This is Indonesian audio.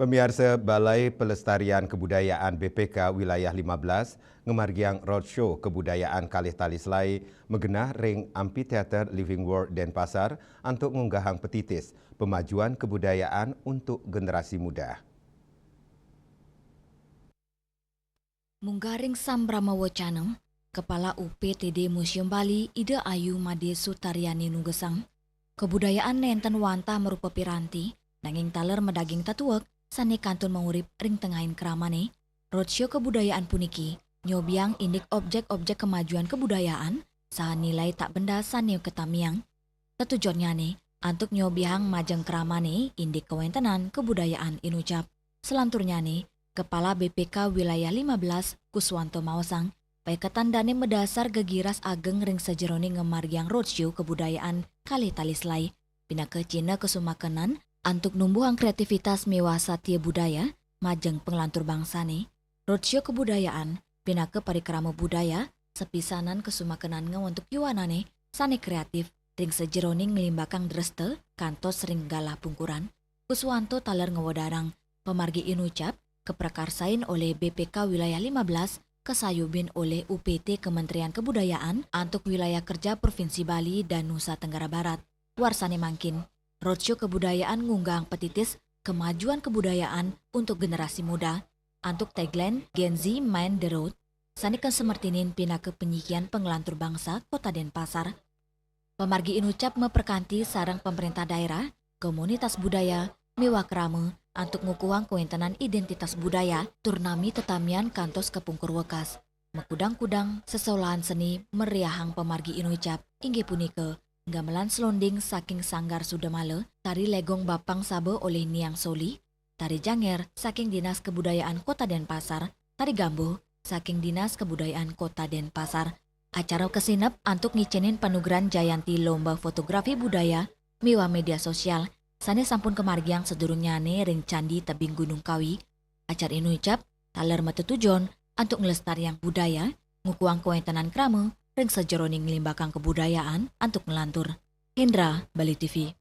Pemirsa Balai Pelestarian Kebudayaan BPK Wilayah 15 ngemargiang roadshow kebudayaan Kalih Tali Selai megenah ring Amphitheater Living World Denpasar untuk mengunggahang petitis pemajuan kebudayaan untuk generasi muda. Munggaring Sambrama Wacanam, Kepala UPTD Museum Bali Ida Ayu Made Sutaryani Nugesang, kebudayaan nenten wanta merupa piranti, nanging taler medaging tatuak, sani kantun mengurip ring tengahin keramane, roadshow kebudayaan puniki, nyobiang indik objek-objek kemajuan kebudayaan, saha nilai tak benda sani ketamiang. Tetujonnya nih, antuk nyobiang majeng keramane, indik kewentenan kebudayaan inucap. Selanturnya nih, Kepala BPK Wilayah 15, Kuswanto Mawasang, paiketandane medasar gegiras ageng ring sejeroni ngemargiang roadshow kebudayaan Kalih Tali Selai, pina ke Cina kesumakenan, antuk numbuhang kreativitas mewasa tia budaya, majeng penglantur bangsa nih, roadshow kebudayaan, pina ke parikrama budaya, sepisanan kesumakenan ngewentuk yuanane, sani kreatif, ring sejeroni ngelimbakang dreste, kantos ring galah pungkuran. Kuswanto taler ngewodarang, pemargi inucap, keprakarsain oleh BPK Wilayah 15, kesayubin oleh UPT Kementerian Kebudayaan antuk wilayah kerja Provinsi Bali dan Nusa Tenggara Barat. Warsane mangkin, roadshow kebudayaan ngunggang petitis kemajuan kebudayaan untuk generasi muda. Antuk tagline Gen Z Mind the Road, sanikan semertinin pina ke penyikian penglantur bangsa Kota Denpasar. Pemargi inucap meperkanti sarang pemerintah daerah, komunitas budaya, mewah kerama, antuk ngukuang kewentenan identitas budaya, turnami tetamian kantos kepungkur wekas. Mekudang-kudang sesolahan seni meriahang pemargi inucap, inggih punike, gamelan selonding saking Sanggar Sudamale, tari legong Bapang Sabe oleh Niang Soli, tari janger saking Dinas Kebudayaan Kota Denpasar, tari gambo saking Dinas Kebudayaan Kota Denpasar. Acara kesinep antuk ngicenin panugeran Jayanti Lomba Fotografi Budaya, mewah media sosial, sane sampun kemargiang sedurungnyane ring Candi Tebing Gunung Kawi. Acar inucap, taler metetujon antuk ngelestariang budaya, ngukuang kewentenan krama, ring sejeroning ngelimbakang kebudayaan antuk melantur. Hendra, Bali TV.